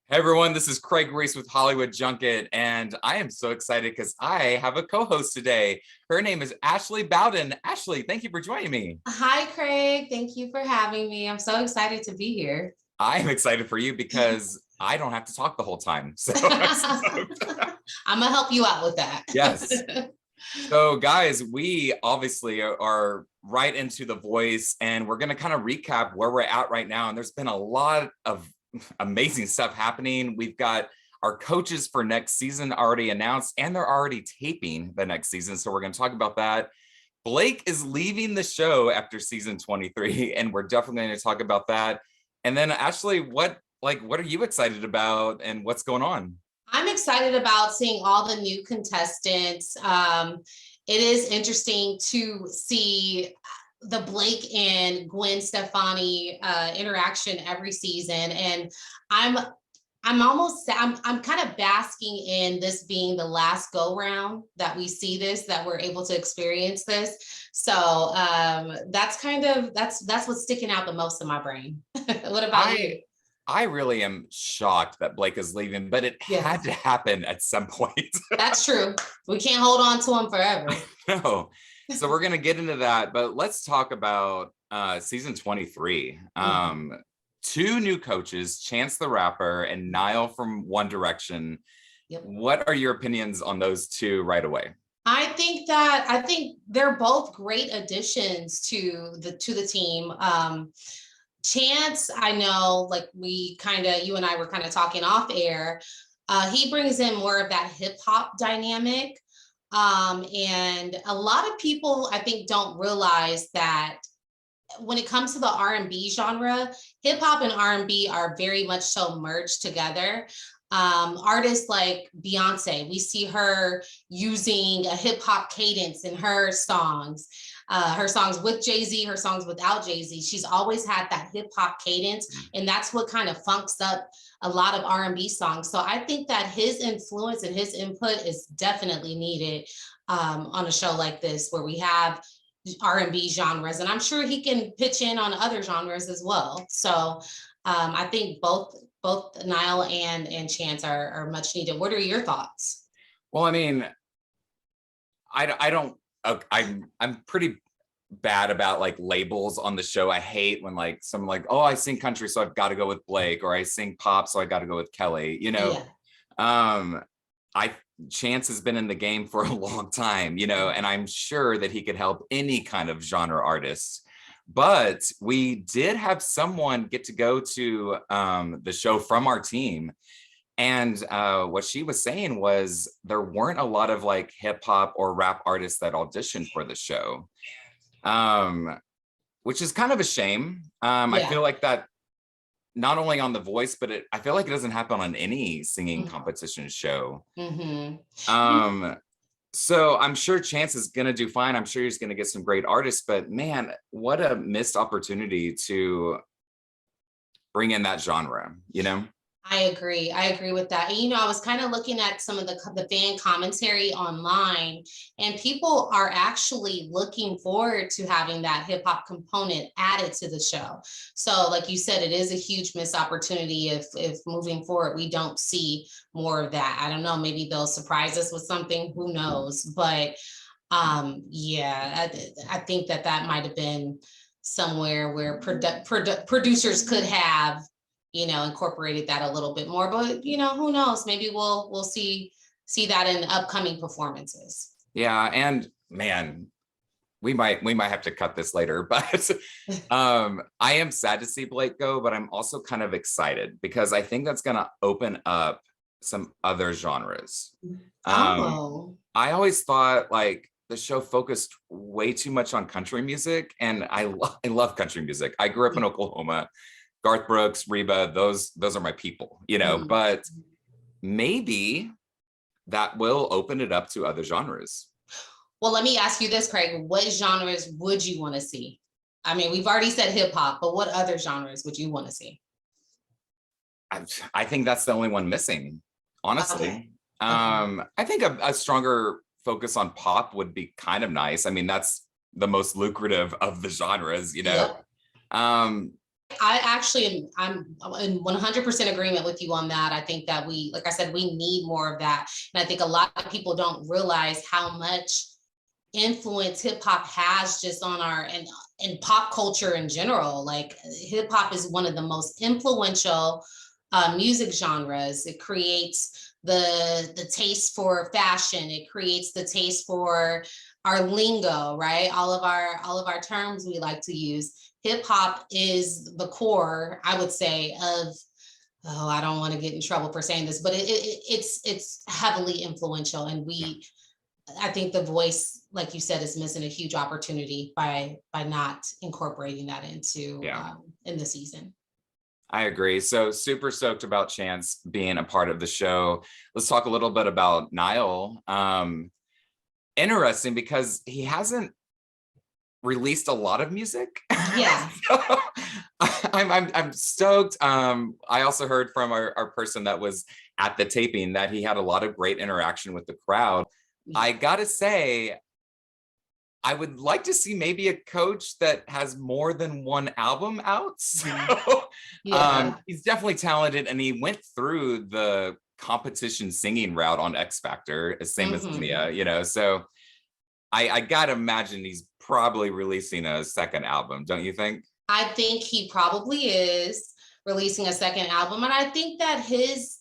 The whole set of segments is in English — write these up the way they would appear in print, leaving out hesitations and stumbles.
Hey everyone, this is Craig Reese with Hollywood Junket, and I am so excited because I have a co-host today. Her name is Ashley Bowden. Ashley, thank you for joining me. Hi, Craig. Thank you for having me. I'm so excited to be here. I am excited for you because I don't have to talk the whole time. So I'm stoked. I'm gonna help you out with Yes. that. So guys, we obviously are right into The Voice, and we're going to kind of recap where we're at right now. And there's been a lot of amazing stuff happening. We've got our coaches for next season already announced, and they're already taping the next season. So we're going to talk about that. Blake is leaving the show after season 23, and we're definitely going to talk about that. And then Ashley, what are you excited about and what's going on? I'm excited about seeing all the new contestants. It is interesting to see the Blake and Gwen Stefani interaction every season, and I'm I'm kind of basking in this being the last go round that we see this, that we're able to experience this. So that's what's sticking out the most in my brain. What about I you? I really am shocked that Blake is leaving, but it had Yes, to happen at some point. that's true. We can't hold on to him forever. No. So we're gonna get into that, but let's talk about season 23. Mhm. Two new coaches, Chance the Rapper and Niall from One Direction. Yep. What are your opinions on those two right away? I think they're both great additions to the team. Chance, I know, like you and I were kind of talking off air. He brings in more of that hip hop dynamic. And a lot of people, I think, don't realize that when it comes to the R&B genre, hip hop and R&B are very much so merged together. Artists like Beyonce, we see her using a hip hop cadence in her songs with Jay-Z, her songs without Jay-Z. She's always had that hip hop cadence, and that's what kind of funks up a lot of R&B songs. So I think that his influence and his input is definitely needed on a show like this, where we have R&B genres, and I'm sure he can pitch in on other genres as well. So I think both Niall and Chance are much needed. What are your thoughts? Well, I mean, I don't I'm pretty bad about like labels on the show. I hate when like someone like, oh, I sing country, so I've got to go with Blake, or I sing pop, so I got to go with Kelly. Yeah. Um, I Chance has been in the game for a long time, and I'm sure that he could help any kind of genre artist. But we did have someone get to go to the show from our team, and what she was saying was there weren't a lot of like hip hop or rap artists that auditioned for the show, um, which is kind of a shame. I Yeah. feel like that not only on The Voice, but I feel like it doesn't happen on any singing competition show. Mm-hmm. Um, so I'm sure Chance is going to do fine. I'm sure he's going to get some great artists, but man, what a missed opportunity to bring in that genre. I agree with that. And, I was kind of looking at some of the fan commentary online, and people are actually looking forward to having that hip hop component added to the show. So, like you said, it is a huge missed opportunity if moving forward we don't see more of that. I don't know. Maybe they'll surprise us with something. Who knows? But yeah, I think that might have been somewhere where producers could have incorporated that a little bit more. But who knows? Maybe we'll see that in upcoming performances. Yeah, and man, we might have to cut this later, but I am sad to see Blake go, but I'm also kind of excited because I think that's going to open up some other genres. Oh, I always thought like the show focused way too much on country music, and I love country music. I grew up in Oklahoma. Garth Brooks, Reba, those are my people. mm. But maybe that will open it up to other genres. Well, let me ask you this, Craig. What genres would you want to see? I mean, we've already said hip hop, but what other genres would you want to see? I think that's the only one missing, honestly. Okay. Okay. I think a stronger focus on pop would be kind of nice. I mean, that's the most lucrative of the genres. Yep. I actually I'm in 100% agreement with you on that. I think that we, like I said, we need more of that. And I think a lot of people don't realize how much influence hip hop has just on our and in pop culture in general. Like hip hop is one of the most influential music genres. It creates the taste for fashion. It creates the taste for our lingo, right? All of our terms we like to use. Hip hop is the core, I would say, of, oh, I don't want to get in trouble for saying this, but it's heavily influential, and I think The Voice, like you said, is missing a huge opportunity by not incorporating that into in the season. I agree. So super stoked about Chance being a part of the show. Let's talk a little bit about Niall. Interesting because he hasn't released a lot of music. Yeah. So I'm stoked. I also heard from our person that was at the taping that he had a lot of great interaction with the crowd. I gotta say, I would like to see maybe a coach that has more than one album out. So he's definitely talented, and he went through the competition singing route on X Factor, same as Mia, you know. So I gotta imagine he's probably releasing a second album, don't you think? I think he probably is releasing a second album, and I think that his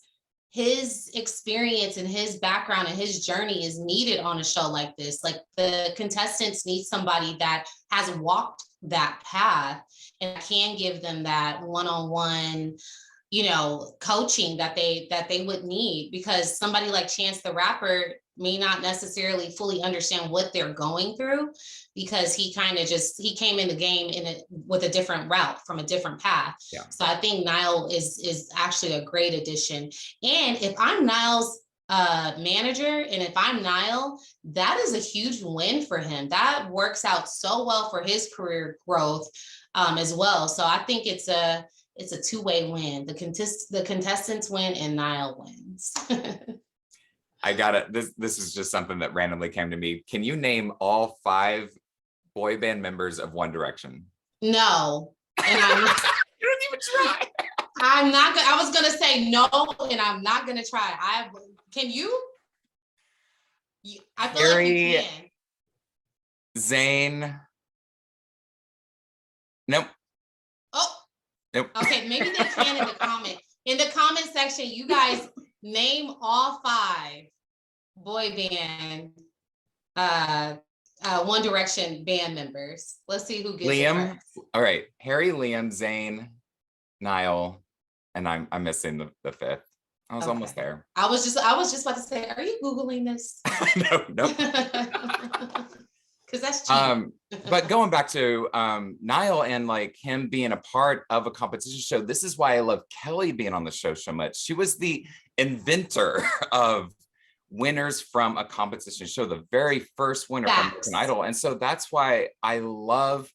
experience and his background and his journey is needed on a show like this. Like the contestants need somebody that has walked that path and can give them that one-on-one, coaching that they would need, because somebody like Chance the Rapper may not necessarily fully understand what they're going through, because he came in the game with a different route from a different path. Yeah. So I think Niall is actually a great addition. And if I'm Niall's manager, and if I'm Niall, that is a huge win for him. That works out so well for his career growth as well. So I think it's a two-way win. The contestants win and Niall wins. I got it. This is just something that randomly came to me. Can you name all 5 boy band members of One Direction? No. And you don't even try. I'm not gonna, I was gonna say no, and I'm not gonna try. Can you? I feel like you can. Zayn. Nope. Oh. Nope. Okay, maybe they can in the comment. In the comment section, you guys name all 5 boy band, One Direction band members. Let's see who gets Liam. it first. All right, Harry, Liam, Zayn, Niall, and I'm missing the 5th. I was almost there. I was just about to say, are you Googling this? No. Because that's cheap. But going back to Niall and like him being a part of a competition show, this is why I love Kelly being on the show so much. She was the inventor of winners from a competition show, the very first winner from American Idol. And so that's why I love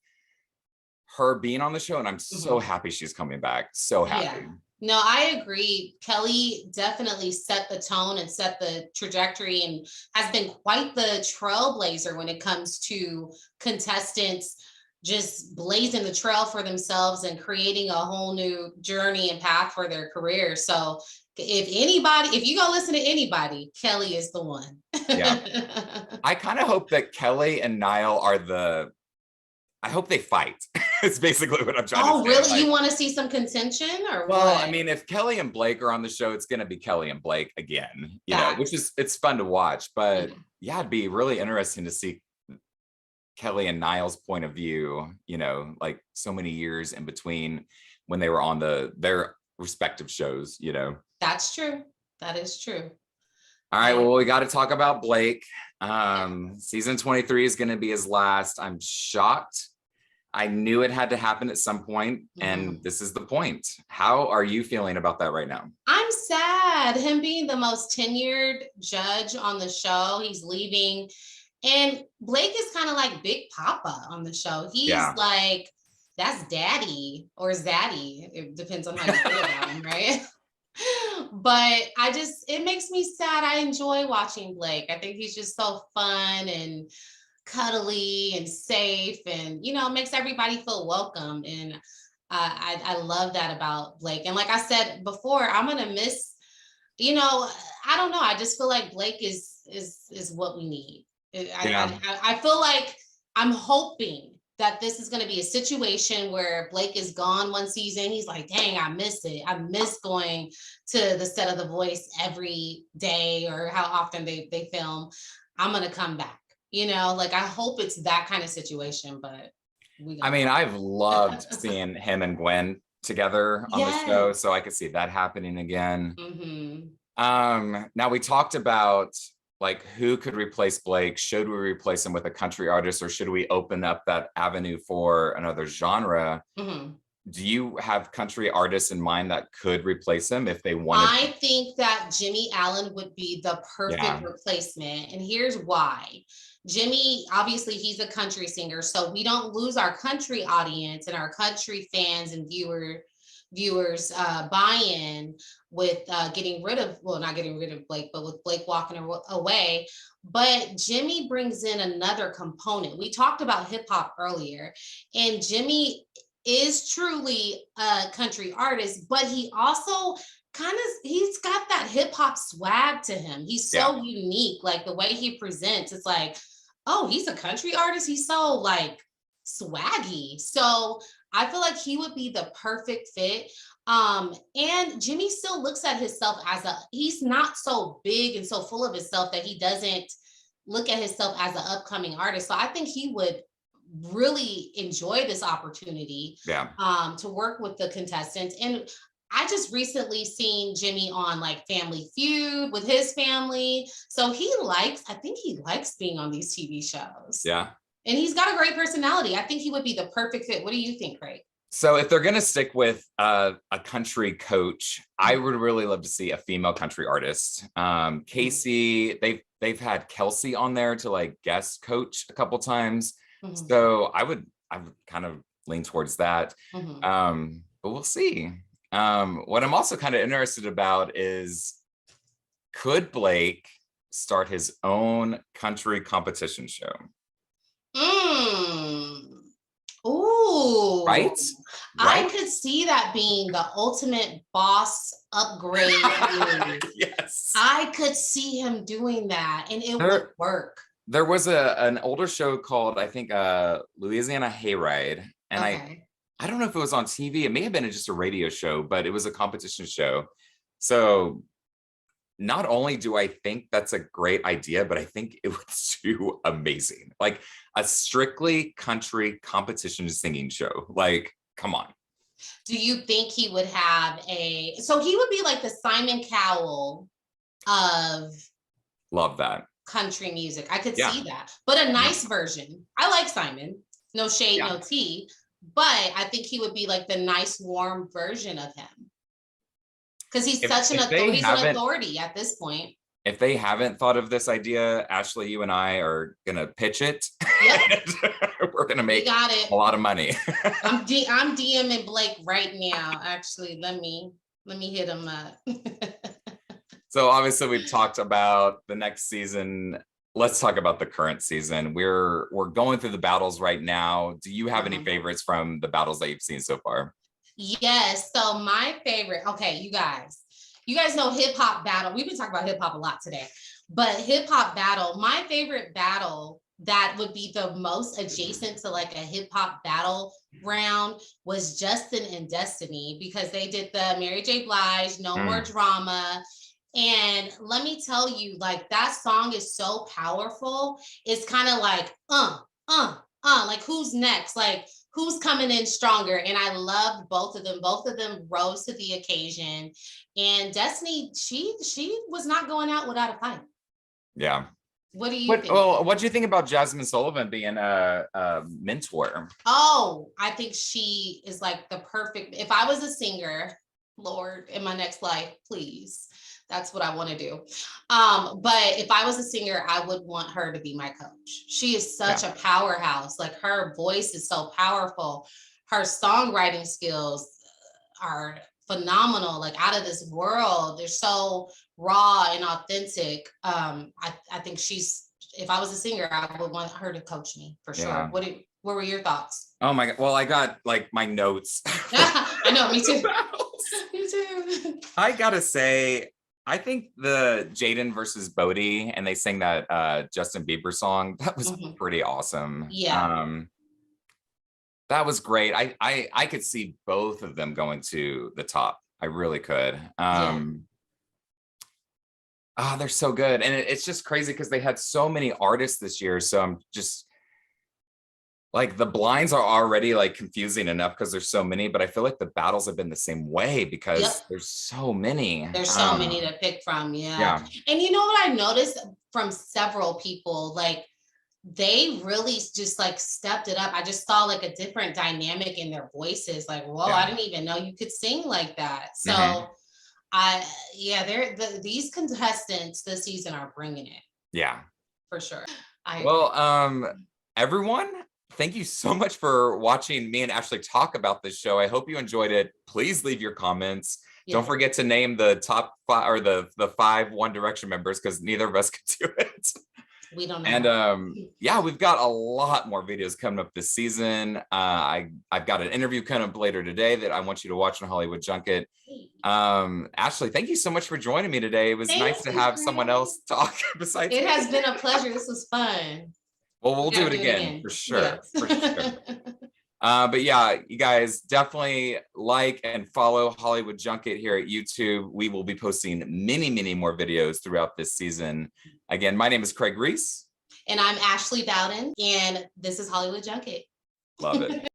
her being on the show, and I'm so happy she's coming back. So happy. Yeah. No, I agree. Kelly definitely set the tone and set the trajectory, and has been quite the trailblazer when it comes to contestants just blazing the trail for themselves and creating a whole new journey and path for their career. So if you go listen to anybody, Kelly is the one. Yeah. I kind of hope that Kelly and Niall I hope they fight. It's basically what I'm trying to say. Oh, really? Like, you want to see some contention, or well, what? I mean, if Kelly and Blake are on the show, it's going to be Kelly and Blake again, you know, which is, it's fun to watch, but yeah, it'd be really interesting to see Kelly and Niall's point of view, you know, like so many years in between when they were on their respective shows, you know. That's true. That is true. All right, well, we got to talk about Blake. Season 23 is going to be his last. I'm shocked. I knew it had to happen at some point, and this is the point. How are you feeling about that right now? I'm sad. Him being the most tenured judge on the show, he's leaving. And Blake is kind of like Big Papa on the show. He's like, that's daddy or zaddy. It depends on how you feel about him, right? But it makes me sad. I enjoy watching Blake. I think he's just so fun and cuddly and safe, and, you know, makes everybody feel welcome. And I love that about Blake. And like I said before, I'm gonna miss, I don't know. I just feel like Blake is what we need. Yeah. I feel like I'm hoping that this is going to be a situation where Blake is gone one season. He's like, dang, I miss it. I miss going to the set of The Voice every day or how often they film. I'm going to come back, like I hope it's that kind of situation, but I mean, I've loved seeing him and Gwen together on the show, so I could see that happening again. Now we talked about like who could replace Blake. Should we replace him with a country artist, or should we open up that avenue for another genre? Do you have country artists in mind that could replace him if they wanted? I think that Jimmy Allen would be the perfect replacement, and here's why. Jimmy, obviously, he's a country singer, so we don't lose our country audience and our country fans and viewers buy-in with getting rid of, well, not getting rid of Blake, but with Blake walking away. But Jimmy brings in another component. We talked about hip hop earlier, and Jimmy is truly a country artist, but he also he's got that hip hop swag to him. He's so unique, like the way he presents. It's like, oh, he's a country artist. He's so like swaggy. So I feel like he would be the perfect fit. And Jimmy still looks at himself he's not so big and so full of himself that he doesn't look at himself as an upcoming artist. So I think he would really enjoy this opportunity to work with the contestants. And I just recently seen Jimmy on like Family Feud with his family. So I think he likes being on these TV shows. Yeah. And he's got a great personality. I think he would be the perfect fit. What do you think, Craig? So if they're going to stick with a country coach, I would really love to see a female country artist. Casey, they've had Kelsey on there to like guest coach a couple times. So I would kind of lean towards that. But we'll see. What I'm also kind of interested about is, could Blake start his own country competition show? Ooh. Right? I could see that being the ultimate boss upgrade. Yes. I could see him doing that, and it would work. There was an older show called, I think, Louisiana Hayride. And I don't know if it was on TV. It may have been just a radio show, but it was a competition show. So not only do I think that's a great idea, but I think it would do amazing. Like a strictly country competition singing show. Like, come on. Do you think he would have so he would be like the Simon Cowell of... Love that. Country music. I could see that, but a nice version. I like Simon. No shade, no tea. But I think he would be like the nice, warm version of him. Because he's such an authority at this point. If they haven't thought of this idea, Ashley, you and I are gonna pitch it. We're gonna make a lot of money. I'm DMing Blake right now. Actually, let me hit him up. So obviously we've talked about the next season. Let's talk about the current season. We're going through the battles right now. Do you have any favorites from the battles that you've seen so far? Yes. So my favorite, okay, you guys know hip hop battle. We've been talking about hip hop a lot today, but hip hop battle, my favorite battle that would be the most adjacent to like a hip hop battle round was Justin and Destiny, because they did the Mary J. Blige, No More Drama. And let me tell you, like that song is so powerful. It's kind of like, like who's next? Like who's coming in stronger? And I loved both of them. Both of them rose to the occasion. And Destiny, she was not going out without a fight. Yeah. What do you think? Well, what do you think about Jasmine Sullivan being a mentor? Oh, I think she is like the perfect, if I was a singer, Lord, in my next life, please. That's what I want to do. But if I was a singer, I would want her to be my coach. She is such a powerhouse. Like her voice is so powerful. Her songwriting skills are phenomenal, like out of this world. They're so raw and authentic. I think if I was a singer, I would want her to coach me for sure. What were your thoughts? Oh my God. Well, I got like my notes. I know, me too. Me too. I gotta say, I think the Jaden versus Bodie, and they sang that Justin Bieber song, that was pretty awesome. Yeah. That was great. I could see both of them going to the top. I really could. Yeah. Oh, they're so good. And it's just crazy because they had so many artists this year. So I'm just like, the blinds are already like confusing enough because there's so many, but I feel like the battles have been the same way because there's so many. There's so many to pick from. Yeah. And you know what I noticed from several people, like they really just like stepped it up. I just saw like a different dynamic in their voices. Like, whoa, I didn't even know you could sing like that. So these contestants this season are bringing it. Yeah, for sure. Everyone, thank you so much for watching me and Ashley talk about this show. I hope you enjoyed it. Please leave your comments. Don't forget to name the top 5 or the 5 One Direction members, because neither of us could do it. We don't know. And yeah, we've got a lot more videos coming up this season. I've got an interview coming up later today that I want you to watch on Hollywood Junket. Ashley, thank you so much for joining me today. It was nice to have someone else talk besides me. It has been a pleasure. This was fun. Well, we'll do it again for sure. Yes. For sure. But yeah, you guys definitely like and follow Hollywood Junket here at YouTube. We will be posting many, many more videos throughout this season. Again, my name is Craig Ries. And I'm Ashley Bowden, and this is Hollywood Junket. Love it.